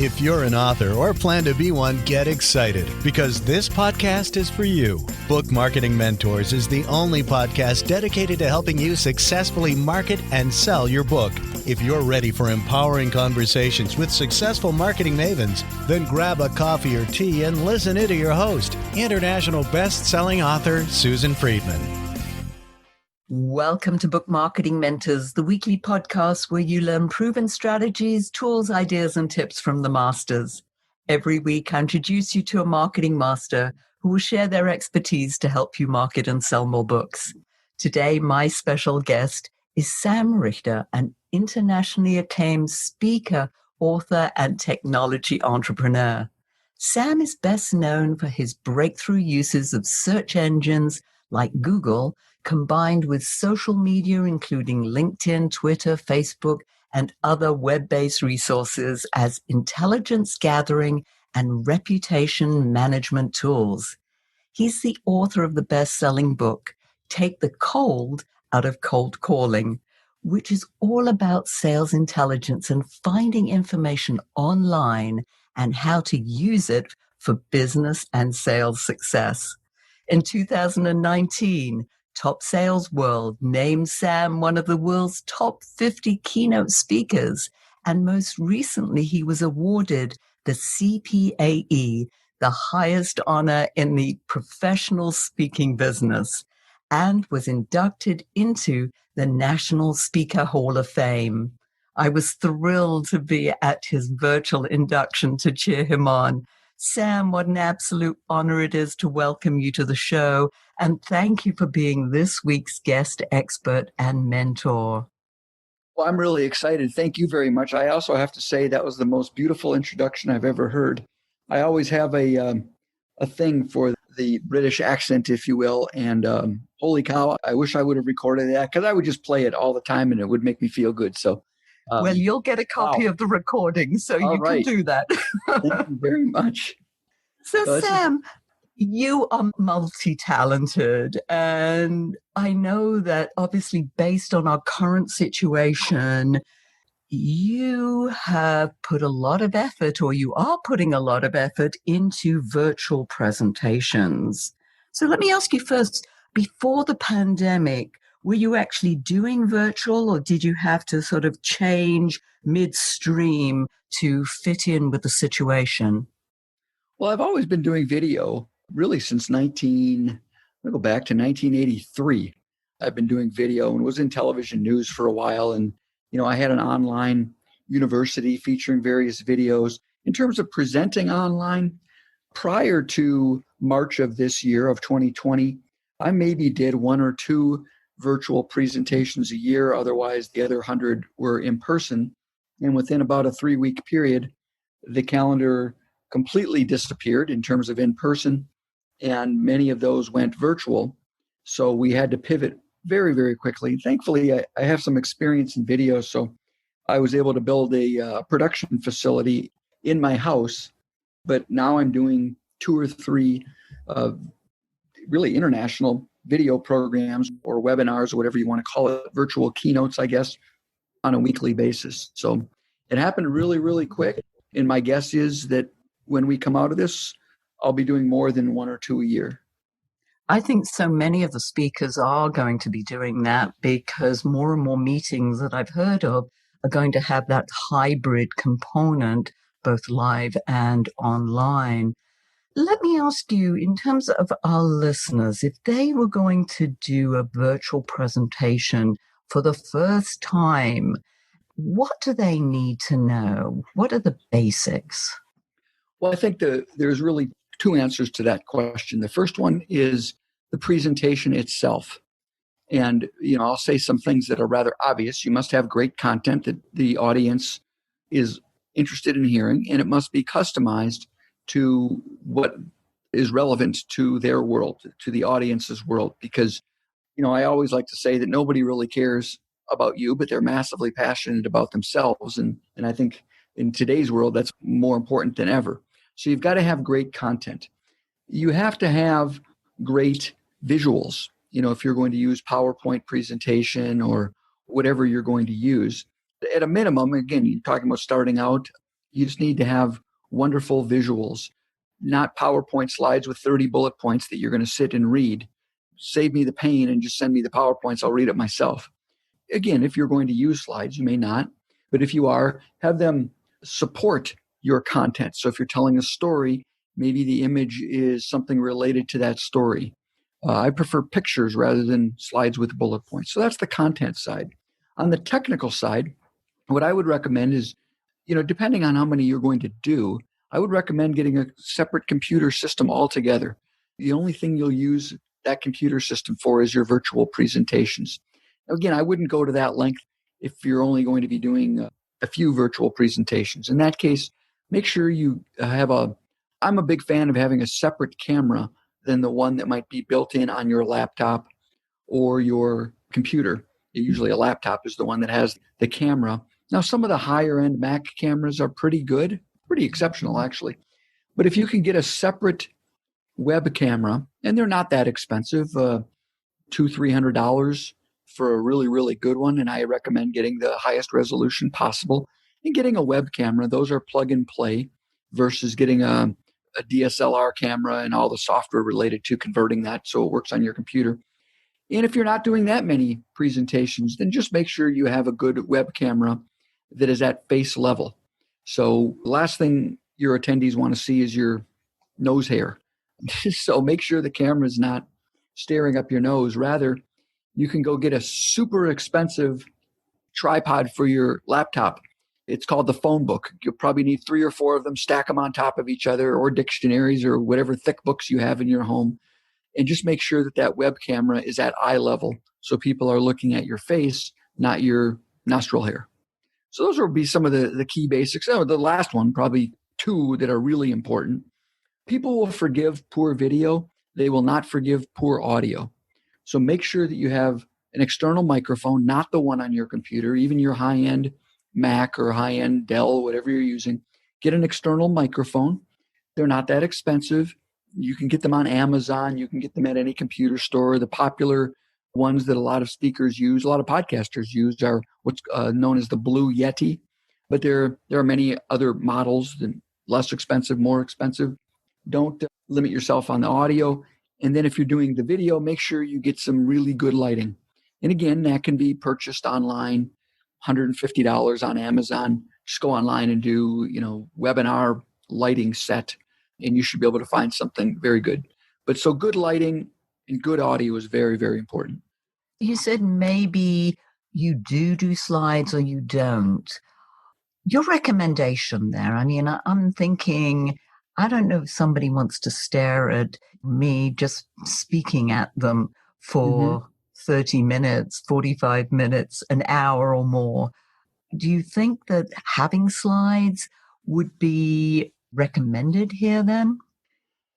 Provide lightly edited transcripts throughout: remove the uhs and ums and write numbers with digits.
If you're an author or plan to be one, get excited because this podcast is for you. Book Marketing Mentors is the only podcast dedicated to helping you successfully market and sell your book. If you're ready for empowering conversations with successful marketing mavens, then grab a coffee or tea and listen in to your host, international best-selling author Susan Friedman. Welcome to Book Marketing Mentors, the weekly podcast where you learn proven strategies, tools, ideas, and tips from the masters. Every week, I introduce you to a marketing master who will share their expertise to help you market and sell more books. Today, my special guest is Sam Richter, an internationally acclaimed speaker, author, and technology entrepreneur. Sam is best known for his breakthrough uses of search engines like Google, combined with social media, including LinkedIn, Twitter, Facebook, and other web-based resources as intelligence gathering and reputation management tools. He's the author of the best-selling book, Take the Cold Out of Cold Calling, which is all about sales intelligence and finding information online and how to use it for business and sales success. In 2019, Top Sales World named Sam one of the world's top 50 keynote speakers, and most recently he was awarded the CPAE, the highest honor in the professional speaking business, and was inducted into the National Speaker Hall of Fame. I was thrilled to be at his virtual induction to cheer him on. Sam, what an absolute honor it is to welcome you to the show, and thank you for being this week's guest expert and mentor. Well, I'm really excited. Thank you very much. I also have to say that was the most beautiful introduction I've ever heard. I always have a thing for the British accent, if you will, and holy cow, I wish I would have recorded that because I would just play it all the time and it would make me feel good. So, well, you'll get a copy of the recording, so you can do that. Thank you very much. So Sam, you are multi-talented, and I know that obviously based on our current situation, you have put a lot of effort, or you are putting a lot of effort into virtual presentations. So let me ask you first, before the pandemic, were you actually doing virtual, or did you have to sort of change midstream to fit in with the situation? Well, I've always been doing video really since I'm going to go back to 1983. I've been doing video and was in television news for a while. And, I had an online university featuring various videos. In terms of presenting online, prior to March of this year, of 2020, I maybe did one or two virtual presentations a year. Otherwise, the other 100 were in person. And within about a 3-week period, the calendar completely disappeared in terms of in person, and many of those went virtual. So we had to pivot very, very quickly. Thankfully, I have some experience in video, so I was able to build a production facility in my house. But now I'm doing 2 or 3 really international video programs or webinars or whatever you want to call it, virtual keynotes, I guess, on a weekly basis. So it happened really, really quick. And my guess is that when we come out of this, I'll be doing more than 1 or 2 a year. I think so many of the speakers are going to be doing that because more and more meetings that I've heard of are going to have that hybrid component, both live and online. Let me ask you, in terms of our listeners, if they were going to do a virtual presentation for the first time, what do they need to know? What are the basics? Well, I think there's really 2 answers to that question. The first one is the presentation itself. And, I'll say some things that are rather obvious. You must have great content that the audience is interested in hearing, and it must be customized to what is relevant to their world, to the audience's world. Because, I always like to say that nobody really cares about you, but they're massively passionate about themselves. And I think in today's world, that's more important than ever. So you've got to have great content. You have to have great visuals. If you're going to use PowerPoint presentation or whatever you're going to use, at a minimum, again, you're talking about starting out, You just need to have wonderful visuals, not PowerPoint slides with 30 bullet points that you're going to sit and read. Save me the pain and just send me the PowerPoints. I'll read it myself. Again, if you're going to use slides, you may not. But if you are, have them support your content. So if you're telling a story, maybe the image is something related to that story. I prefer pictures rather than slides with bullet points. So that's the content side. On the technical side, what I would recommend is, depending on how many you're going to do, I would recommend getting a separate computer system altogether. The only thing you'll use that computer system for is your virtual presentations. Now, again, I wouldn't go to that length if you're only going to be doing a few virtual presentations. In that case, make sure you have I'm a big fan of having a separate camera than the one that might be built in on your laptop or your computer. Usually a laptop is the one that has the camera. Now, some of the higher end Mac cameras are pretty good, pretty exceptional actually. But if you can get a separate web camera, and they're not that expensive, $200-$300 for a really, really good one. And I recommend getting the highest resolution possible and getting a web camera. Those are plug and play versus getting a DSLR camera and all the software related to converting that so it works on your computer. And if you're not doing that many presentations, then just make sure you have a good web camera that is at face level. So the last thing your attendees want to see is your nose hair. So make sure the camera is not staring up your nose. Rather, you can go get a super expensive tripod for your laptop. It's called the phone book. You'll probably need 3 or 4 of them, stack them on top of each other, or dictionaries or whatever thick books you have in your home. And just make sure that that web camera is at eye level so people are looking at your face, not your nostril hair. So those will be some of the key basics. Oh, the last one, probably 2 that are really important. People will forgive poor video. They will not forgive poor audio. So make sure that you have an external microphone, not the one on your computer, even your high-end Mac or high-end Dell, whatever you're using. Get an external microphone. They're not that expensive. You can get them on Amazon. You can get them at any computer store. The popular ones that a lot of speakers use, a lot of podcasters use, are what's known as the Blue Yeti. But there are many other models, less expensive, more expensive. Don't limit yourself on the audio. And then if you're doing the video, make sure you get some really good lighting. And again, that can be purchased online, $150 on Amazon. Just go online and do, webinar lighting set, and you should be able to find something very good. But so good lighting and good audio is very, very important. You said maybe you do slides or you don't. Your recommendation there, I mean, I'm thinking, I don't know if somebody wants to stare at me just speaking at them for 30 minutes, 45 minutes, an hour or more. Do you think that having slides would be recommended here then?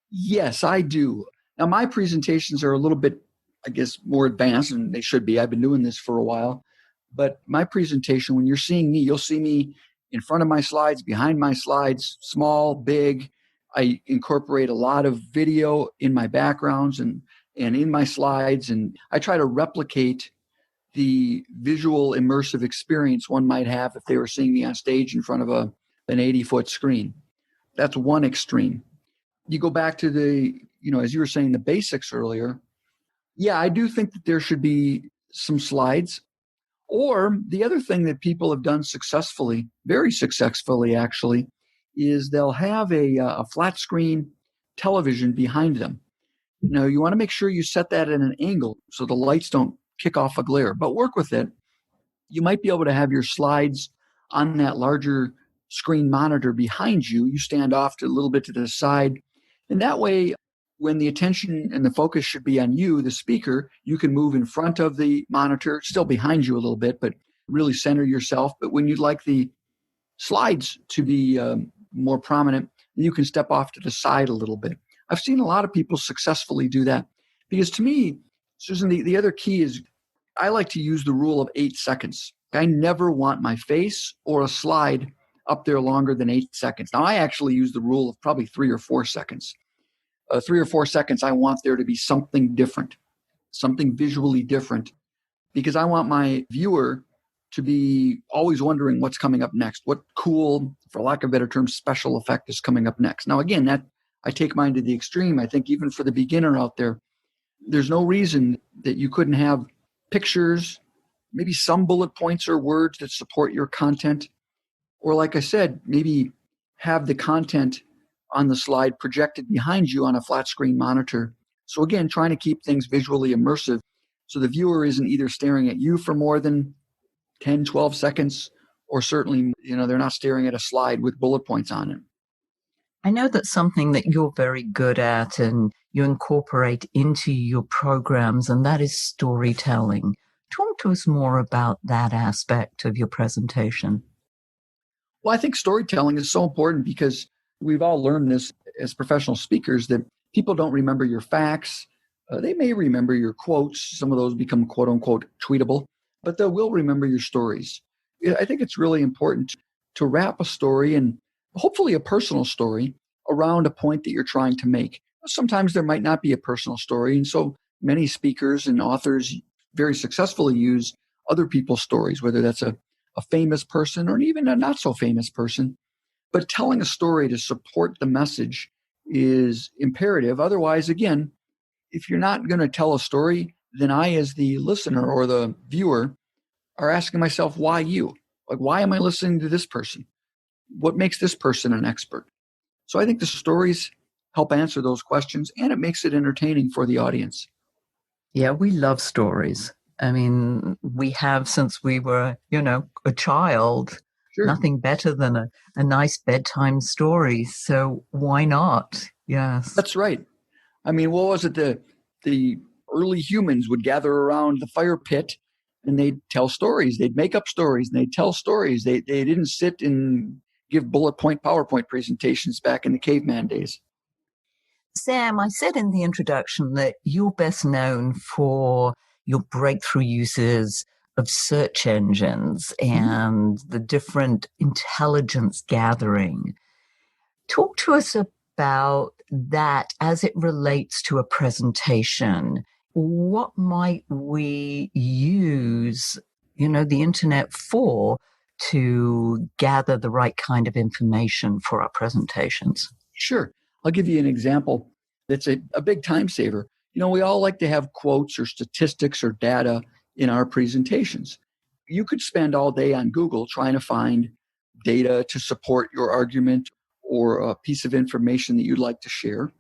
Yes, I do. Now, my presentations are a little bit, I guess, more advanced, and they should be. I've been doing this for a while. But my presentation, when you're seeing me, you'll see me in front of my slides, behind my slides, small, big. I incorporate a lot of video in my backgrounds and in my slides, and I try to replicate the visual immersive experience one might have if they were seeing me on stage in front of an 80-foot screen. That's one extreme. You go back to as you were saying, the basics earlier. Yeah, I do think that there should be some slides. Or the other thing that people have done successfully, very successfully actually, is they'll have a flat screen television behind them. You want to make sure you set that at an angle so the lights don't kick off a glare, but work with it. You might be able to have your slides on that larger screen monitor behind you. You stand off a little bit to the side. And that way, when the attention and the focus should be on you, the speaker, you can move in front of the monitor, still behind you a little bit, but really center yourself. But when you'd like the slides to be more prominent, you can step off to the side a little bit. I've seen a lot of people successfully do that. Because to me, Susan, the other key is I like to use the rule of 8 seconds. I never want my face or a slide up there longer than 8 seconds. Now, I actually use the rule of probably 3 or 4 seconds. 3 or 4 seconds, I want there to be something different, something visually different, because I want my viewer to be always wondering what's coming up next. What cool, for lack of a better term, special effect is coming up next. Now, again, that I take mine to the extreme. I think even for the beginner out there, there's no reason that you couldn't have pictures, maybe some bullet points or words that support your content. Or like I said, maybe have the content on the slide projected behind you on a flat screen monitor. So again, trying to keep things visually immersive so the viewer isn't either staring at you for more than 10, 12 seconds, or certainly, they're not staring at a slide with bullet points on it. I know that's something that you're very good at and you incorporate into your programs, and that is storytelling. Talk to us more about that aspect of your presentation. Well, I think storytelling is so important because we've all learned this as professional speakers that people don't remember your facts. They may remember your quotes. Some of those become quote unquote tweetable, but they will remember your stories. I think it's really important to wrap a story, and hopefully a personal story, around a point that you're trying to make. Sometimes there might not be a personal story, and so many speakers and authors very successfully use other people's stories, whether that's a famous person or even a not so famous person. But telling a story to support the message is imperative. Otherwise, again, if you're not going to tell a story, then I, as the listener or the viewer, are asking myself, why you? Like, why am I listening to this person? What makes this person an expert? So I think the stories help answer those questions, and it makes it entertaining for the audience. Yeah, we love stories. I mean, we have since we were, a child. Sure. Nothing better than a nice bedtime story. So why not? Yes. That's right. I mean, what was it? The early humans would gather around the fire pit and they'd tell stories. They'd make up stories and they'd tell stories. They didn't sit and give bullet point PowerPoint presentations back in the caveman days. Sam, I said in the introduction that you're best known for your breakthrough uses of search engines and the different intelligence gathering. Talk to us about that as it relates to a presentation. What might we use, the internet for to gather the right kind of information for our presentations? Sure. I'll give you an example that's a big time saver. We all like to have quotes or statistics or data in our presentations. You could spend all day on Google trying to find data to support your argument or a piece of information that you'd like to share.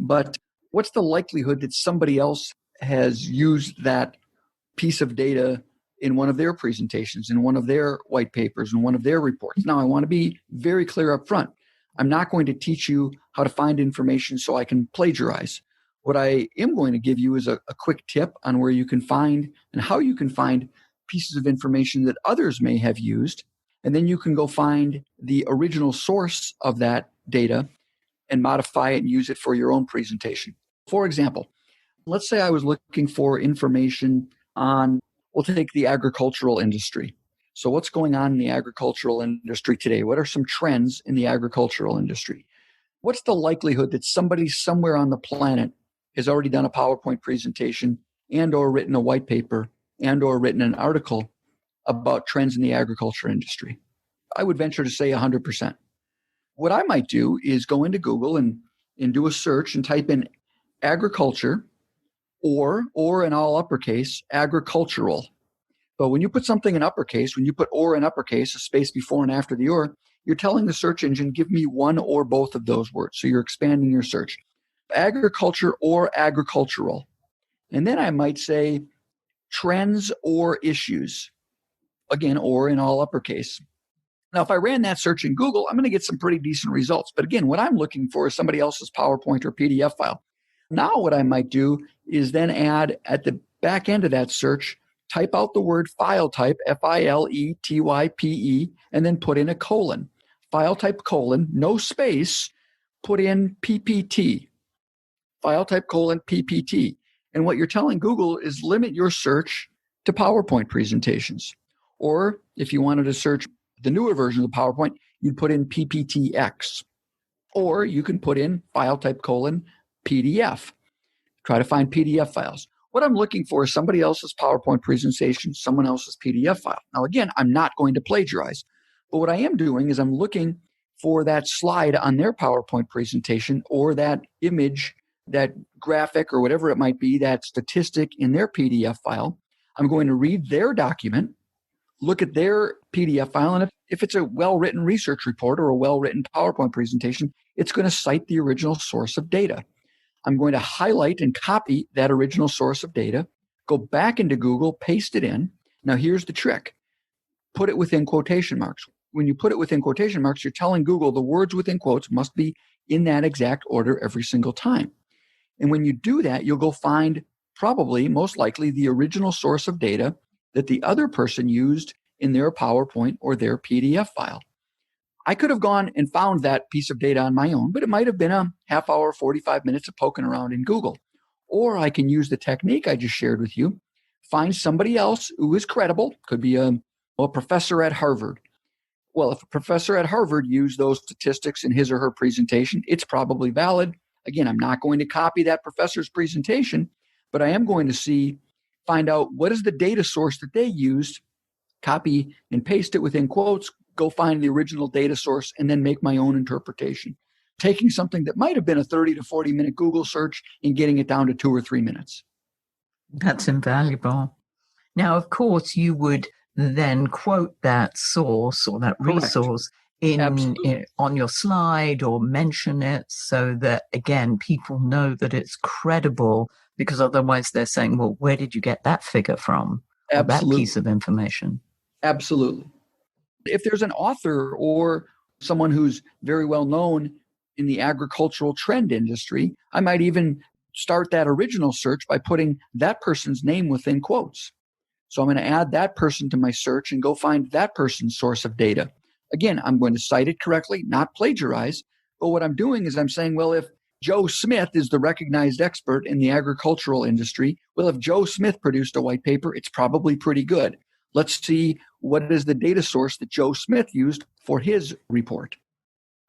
But what's the likelihood that somebody else has used that piece of data in one of their presentations, in one of their white papers, in one of their reports? Now, I want to be very clear up front. I'm not going to teach you how to find information so I can plagiarize. What I am going to give you is a quick tip on where you can find and how you can find pieces of information that others may have used. And then you can go find the original source of that data and modify it and use it for your own presentation. For example, let's say I was looking for information on, we'll take the agricultural industry. So what's going on in the agricultural industry today? What are some trends in the agricultural industry? What's the likelihood that somebody somewhere on the planet has already done a PowerPoint presentation and or written a white paper and or written an article about trends in the agriculture industry? I would venture to say 100%. What I might do is go into Google and do a search and type in agriculture or in all uppercase, agricultural. But when you put something in uppercase, when you put or in uppercase, a space before and after the or, you're telling the search engine, give me one or both of those words. So you're expanding your search. Agriculture or agricultural. And then I might say trends or issues. Again, or in all uppercase. Now, if I ran that search in Google, I'm going to get some pretty decent results. But again, what I'm looking for is somebody else's PowerPoint or PDF file. Now, what I might do is then add at the back end of that search, type out the word file type, FILETYPE, and then put in a colon. File type colon, no space, put in PPT. File type colon, PPT. And what you're telling Google is limit your search to PowerPoint presentations. Or if you wanted to search the newer version of the PowerPoint, you'd put in PPTX. Or you can put in file type colon, PDF. Try to find PDF files. What I'm looking for is somebody else's PowerPoint presentation, someone else's PDF file. Now, again, I'm not going to plagiarize, but what I am doing is I'm looking for that slide on their PowerPoint presentation or that image, that graphic or whatever it might be, that statistic in their PDF file. I'm going to read their document, look at their PDF file, and if it's a well-written research report or a well-written PowerPoint presentation, it's going to cite the original source of data. I'm going to highlight and copy that original source of data, go back into Google, paste it in. Now, here's the trick. Put it within quotation marks. When you put it within quotation marks, you're telling Google the words within quotes must be in that exact order every single time. And when you do that, you'll go find probably, most likely, the original source of data that the other person used in their PowerPoint or their PDF file. I could have gone and found that piece of data on my own, but it might have been a half hour, 45 minutes of poking around in Google. Or I can use the technique I just shared with you, find somebody else who is credible, could be a professor at Harvard. Well, if a professor at Harvard used those statistics in his or her presentation, it's probably valid. Again, I'm not going to copy that professor's presentation, but I am going to find out what is the data source that they used, copy and paste it within quotes, go find the original data source, and then make my own interpretation. Taking something that might have been a 30 to 40 minute Google search and getting it down to 2 or 3 minutes. That's invaluable. Now, of course, you would then quote that source or that resource on your slide or mention it so that, again, people know that it's credible, because otherwise they're saying, well, where did you get that figure from? Or that piece of information? Absolutely. If there's an author or someone who's very well known in the agricultural trend industry, I might even start that original search by putting that person's name within quotes. So I'm going to add that person to my search and go find that person's source of data. Again, I'm going to cite it correctly, not plagiarize. But what I'm doing is I'm saying, well, if Joe Smith is the recognized expert in the agricultural industry, well, if Joe Smith produced a white paper, it's probably pretty good. Let's see what is the data source that Joe Smith used for his report.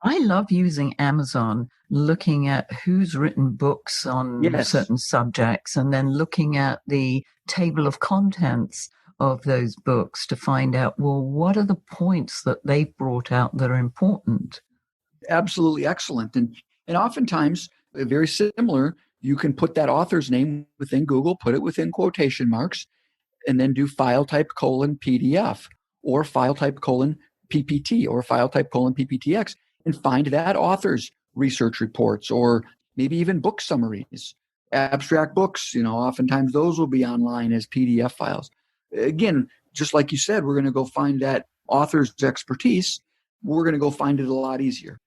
I love using Amazon, looking at who's written books on certain subjects, and then looking at the table of contents of those books to find out, well, what are the points that they've brought out that are important? Absolutely excellent. And oftentimes, very similar, you can put that author's name within Google, put it within quotation marks, and then do file type :PDF or file type :PPT or file type :PPTX, and find that author's research reports or maybe even book summaries. Abstract books, oftentimes those will be online as PDF files. Again, just like you said, we're going to go find that author's expertise. We're going to go find it a lot easier.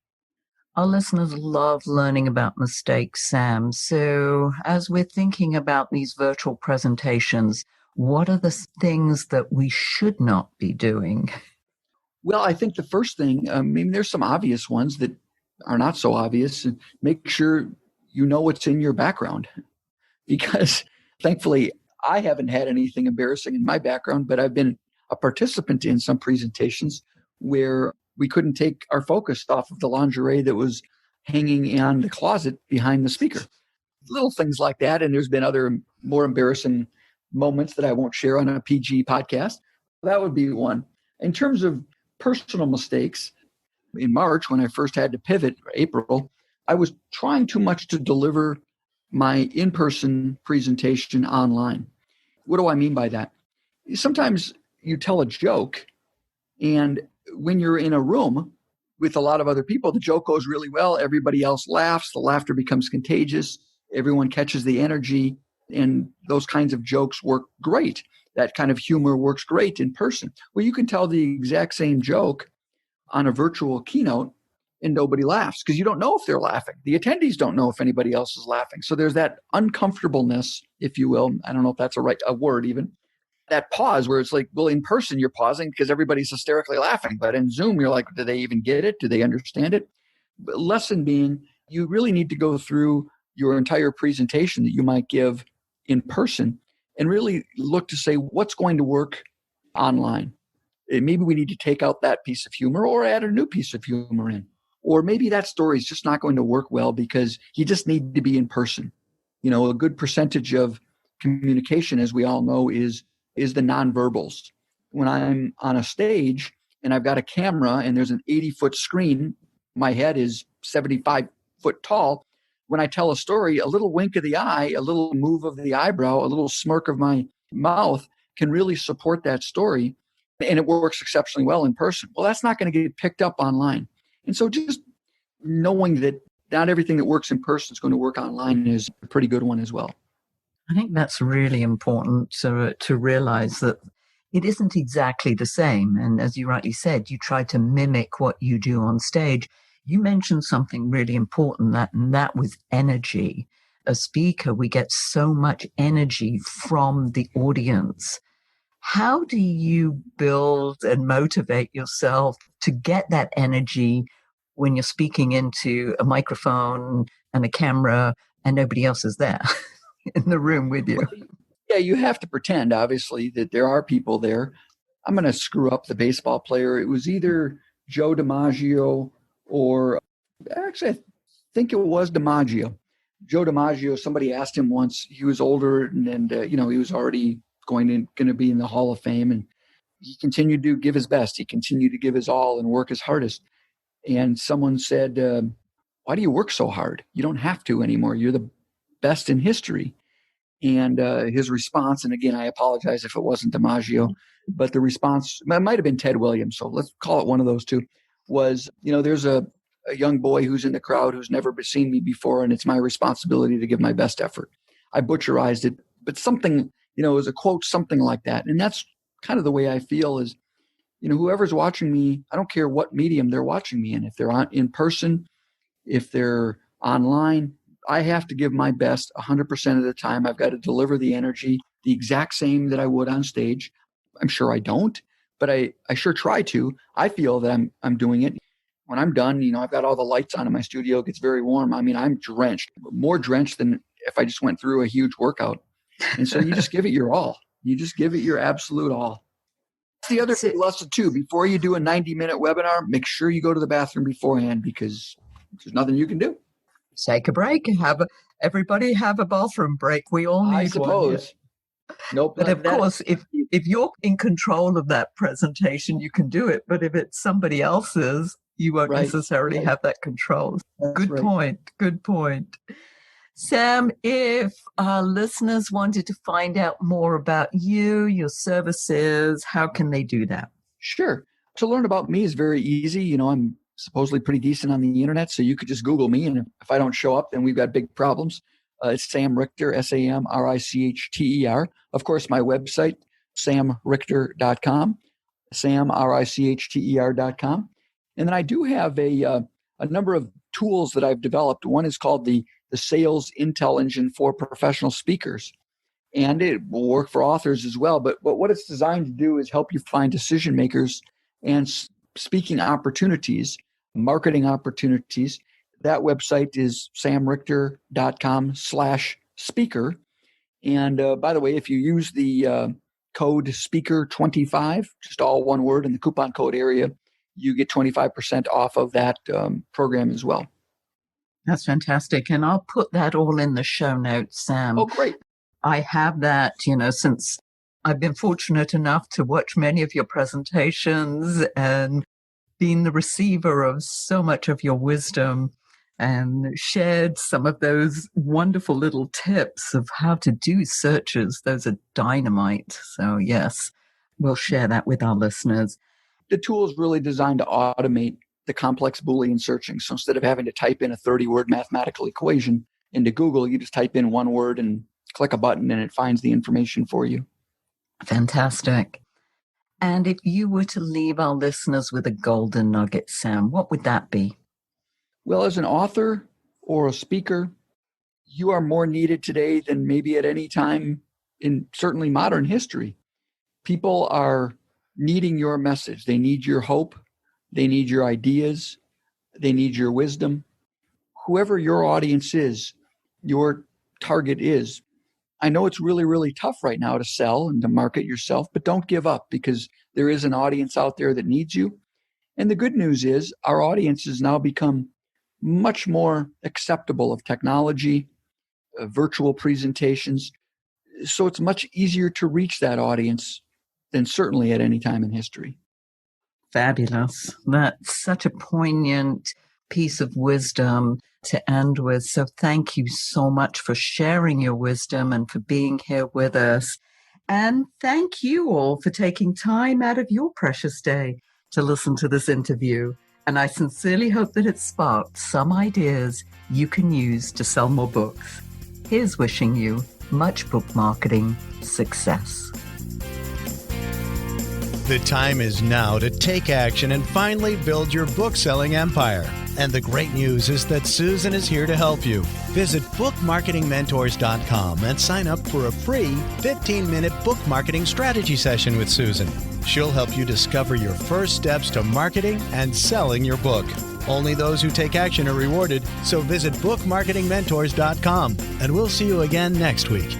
Our listeners love learning about mistakes, Sam. So as we're thinking about these virtual presentations, what are the things that we should not be doing? Well, I think the first thing, there's some obvious ones that are not so obvious. Make sure you know what's in your background, because thankfully I haven't had anything embarrassing in my background, but I've been a participant in some presentations where we couldn't take our focus off of the lingerie that was hanging on the closet behind the speaker. Little things like that. And there's been other more embarrassing moments that I won't share on a PG podcast. That would be one. In terms of personal mistakes, in March, when I first had to pivot, or April, I was trying too much to deliver my in-person presentation online. What do I mean by that? Sometimes you tell a joke, and when you're in a room with a lot of other people, the joke goes really well. Everybody else laughs. The laughter becomes contagious. Everyone catches the energy, and those kinds of jokes work great. That kind of humor works great in person. Well, you can tell the exact same joke on a virtual keynote and nobody laughs because you don't know if they're laughing. The attendees don't know if anybody else is laughing. So there's that uncomfortableness, if you will. I don't know if that's a word even. That pause where it's like, well, in person, you're pausing because everybody's hysterically laughing. But in Zoom, you're like, do they even get it? Do they understand it? But lesson being, you really need to go through your entire presentation that you might give in person and really look to say what's going to work online. Maybe we need to take out that piece of humor or add a new piece of humor in. Or maybe that story is just not going to work well because you just need to be in person. A good percentage of communication, as we all know, is the nonverbals. When I'm on a stage and I've got a camera and there's an 80-foot screen, my head is 75 foot tall. When I tell a story, a little wink of the eye, a little move of the eyebrow, a little smirk of my mouth can really support that story. And it works exceptionally well in person. Well, that's not going to get picked up online. And so just knowing that not everything that works in person is going to work online is a pretty good one as well. I think that's really important to realize that it isn't exactly the same. And as you rightly said, you try to mimic what you do on stage. You mentioned something really important, and that was energy. A speaker, we get so much energy from the audience. How do you build and motivate yourself to get that energy when you're speaking into a microphone and a camera and nobody else is there in the room with you? Yeah, you have to pretend, obviously, that there are people there. I'm going to screw up the baseball player. It was either Joe DiMaggio or actually, I think it was DiMaggio. Joe DiMaggio, somebody asked him once, he was older and he was already going to be in the Hall of Fame, and he continued to give his best. He continued to give his all and work his hardest. And someone said, why do you work so hard? You don't have to anymore. You're the best in history. And his response, and again, I apologize if it wasn't DiMaggio, but the response, it might have been Ted Williams, so let's call it one of those two, was, there's a young boy who's in the crowd who's never seen me before, and it's my responsibility to give my best effort. I butcherized it, but something, it was a quote, something like that. And that's kind of the way I feel is, whoever's watching me, I don't care what medium they're watching me in. If they're in person, if they're online, I have to give my best 100% of the time. I've got to deliver the energy the exact same that I would on stage. I'm sure I don't, but I sure try to. I feel that I'm doing it. When I'm done, I've got all the lights on in my studio. It gets very warm. I mean, I'm drenched, more drenched than if I just went through a huge workout. And so you just give it your all. You just give it your absolute all. That's the other lesson too. Before you do a 90-minute webinar, make sure you go to the bathroom beforehand, because there's nothing you can do. Take a break. Everybody have a bathroom break. We all need I suppose. one. Nope. But of course, if you're in control of that presentation, you can do it. But if it's somebody else's, you won't necessarily have that control. Good point. Good point. Sam, if our listeners wanted to find out more about you, your services, how can they do that? Sure. To learn about me is very easy. I'm supposedly pretty decent on the internet, so you could just Google me, and if I don't show up, then we've got big problems. It's Sam Richter, SamRichter. Of course, my website, samrichter.com, samrichter.com. And then I do have a number of tools that I've developed. One is called the Sales Intel Engine for Professional Speakers, and it will work for authors as well. But what it's designed to do is help you find decision makers and speaking opportunities, marketing opportunities. That website is samrichter.com/speaker. And by the way, if you use the code SPEAKER25, just all one word in the coupon code area, you get 25% off of that program as well. That's fantastic. And I'll put that all in the show notes, Sam. Oh, great. I have that, since I've been fortunate enough to watch many of your presentations and been the receiver of so much of your wisdom and shared some of those wonderful little tips of how to do searches. Those are dynamite. So yes, we'll share that with our listeners. The tool is really designed to automate the complex Boolean searching. So instead of having to type in a 30-word mathematical equation into Google, you just type in one word and click a button and it finds the information for you. Fantastic. And if you were to leave our listeners with a golden nugget, Sam, what would that be? Well, as an author or a speaker, you are more needed today than maybe at any time in certainly modern history. People are needing your message. They need your hope. They need your ideas. They need your wisdom. Whoever your audience is, your target is. I know it's really, really tough right now to sell and to market yourself, but don't give up, because there is an audience out there that needs you. And the good news is our audience has now become much more acceptable of technology, virtual presentations. So it's much easier to reach that audience than certainly at any time in history. Fabulous. That's such a poignant piece of wisdom to end with. So thank you so much for sharing your wisdom and for being here with us. And thank you all for taking time out of your precious day to listen to this interview. And I sincerely hope that it sparked some ideas you can use to sell more books. Here's wishing you much book marketing success. The time is now to take action and finally build your book-selling empire. And the great news is that Susan is here to help you. Visit bookmarketingmentors.com and sign up for a free 15-minute book marketing strategy session with Susan. She'll help you discover your first steps to marketing and selling your book. Only those who take action are rewarded, so visit bookmarketingmentors.com, and we'll see you again next week.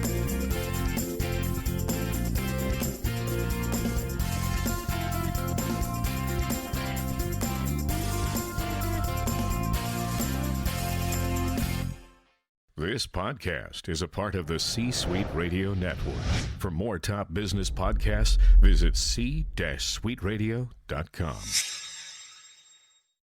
This podcast is a part of the C-Suite Radio Network. For more top business podcasts, visit c-suiteradio.com.